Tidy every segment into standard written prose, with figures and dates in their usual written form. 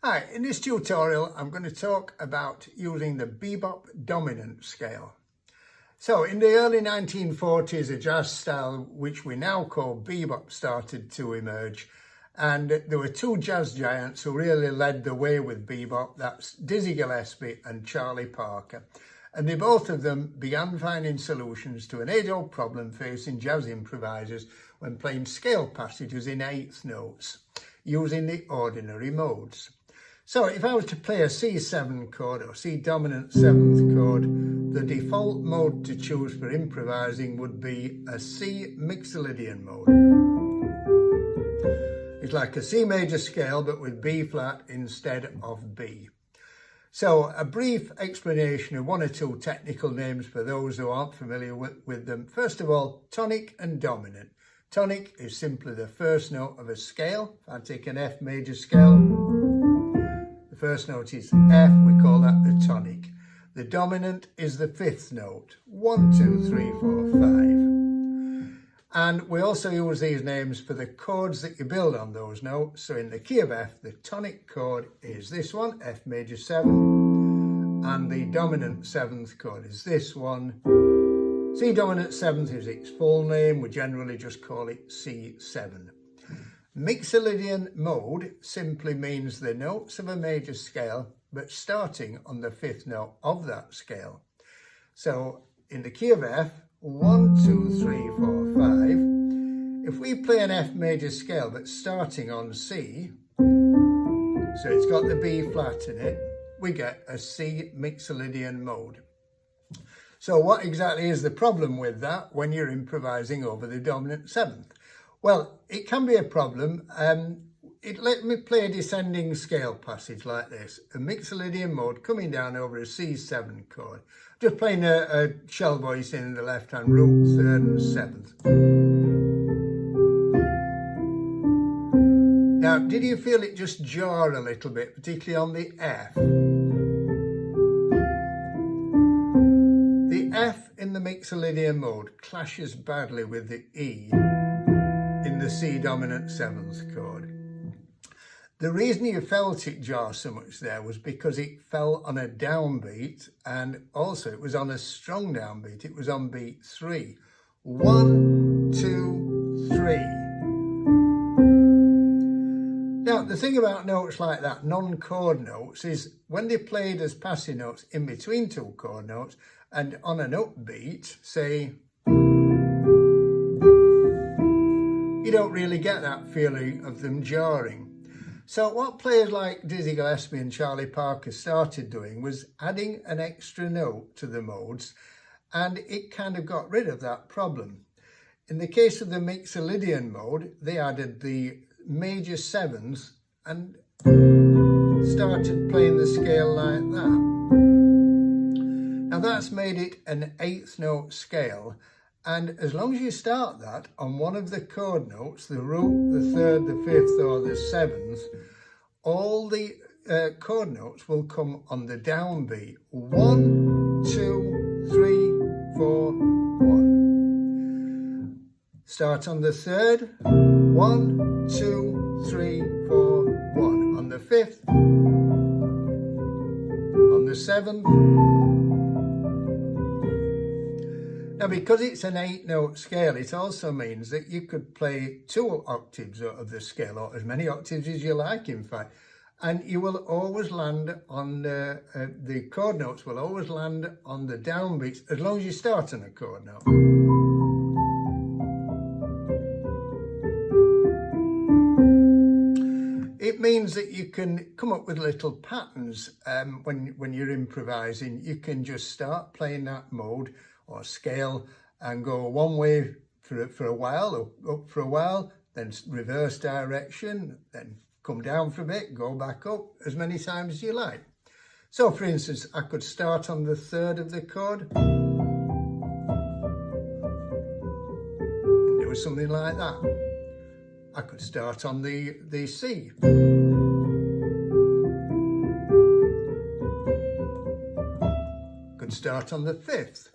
Hi, in this tutorial I'm going to talk about using the Bebop Dominant Scale. So in the early 1940s a jazz style which we now call bebop started to emerge, and there were two jazz giants who really led the way with bebop. That's Dizzy Gillespie and Charlie Parker, and they both of them began finding solutions to an age-old problem facing jazz improvisers when playing scale passages in eighth notes using the ordinary modes. So if I was to play a C7 chord or C dominant 7th chord, the default mode to choose for improvising would be a C Mixolydian mode. It's like a C major scale but with B flat instead of B. So a brief explanation of one or two technical names for those who aren't familiar with them. First of all, tonic and dominant. Tonic is simply the first note of a scale. If I take an F major scale, the first note is F, we call that the tonic. The dominant is the fifth note, 1, 2, 3, 4, 5. And we also use these names for the chords that you build on those notes. So in the key of F, the tonic chord is this one, F major 7, and the dominant 7th chord is this one. C dominant 7th is its full name, we generally just call it C7. Mixolydian mode simply means the notes of a major scale, but starting on the fifth note of that scale. So in the key of F, 1, 2, 3, 4, 5. If we play an F major scale, but starting on C, so it's got the B flat in it, we get a C Mixolydian mode. So what exactly is the problem with that when you're improvising over the dominant 7th? Well, it can be a problem. Let me play a descending scale passage like this, a Mixolydian mode coming down over a C7 chord. Just playing a shell voice in the left hand, root 3rd and 7th. Now, did you feel it just jar a little bit, particularly on the F? The F in the Mixolydian mode clashes badly with the E in the C dominant 7th chord. The reason you felt it jar so much there was because it fell on a downbeat, and also it was on a strong downbeat. It was on beat 3. 1, 2, 3. Now, the thing about notes like that, non-chord notes, is when they're played as passing notes in between two chord notes and on an upbeat, say, you don't really get that feeling of them jarring. So what players like Dizzy Gillespie and Charlie Parker started doing was adding an extra note to the modes, and it kind of got rid of that problem. In the case of the Mixolydian mode, they added the major 7th and started playing the scale like that. Now that's made it an 8th note scale, and as long as you start that on one of the chord notes, the root, the 3rd, the 5th or the 7th, all the chord notes will come on the downbeat. 1, 2, 3, 4, 1. Start on the 3rd, 1, 2, 3, 4, 1. On the 5th, on the 7th. Now, because it's an 8-note scale, it also means that you could play 2 octaves of the scale, or as many octaves as you like, in fact, and you will always land on the chord notes will always land on the downbeats as long as you start on a chord note. It means that you can come up with little patterns when you're improvising. You can just start playing that mode or scale and go one way for a while, or up for a while, then reverse direction, then come down for a bit, go back up as many times as you like. So for instance, I could start on the 3rd of the chord and do something like that. I could start on the C. Could start on the 5th.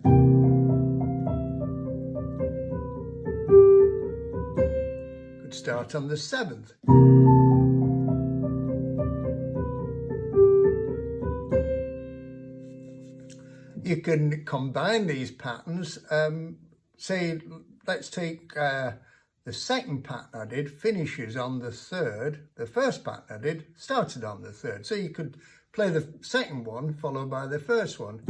Could start on the 7th. you can combine these patterns. Say, let's take the second pattern I did finishes on the third. The first pattern I did started on the third. So you could play the second one followed by the first one.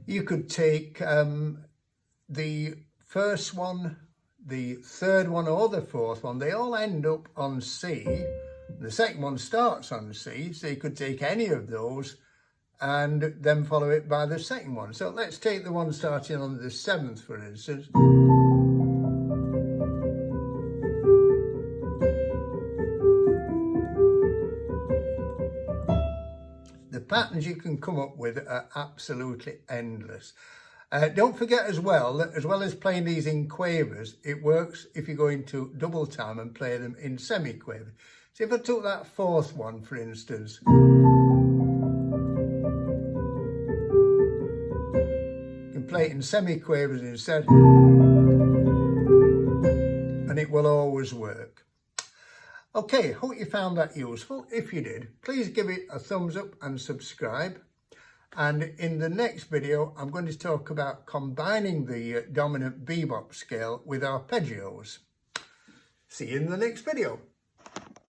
You could take the first one, the third one or the fourth one, they all end up on C. The second one starts on C, so you could take any of those and then follow it by the second one. So let's take the one starting on the 7th, for instance. The patterns you can come up with are absolutely endless. Don't forget as well as playing these in quavers, it works if you go into double time and play them in semi-quaver. So if I took that fourth one, for instance, you can play it in semi-quavers instead, and it will always work. Okay, hope you found that useful. If you did, please give it a thumbs up and subscribe. And in the next video, I'm going to talk about combining the dominant bebop scale with arpeggios. See you in the next video.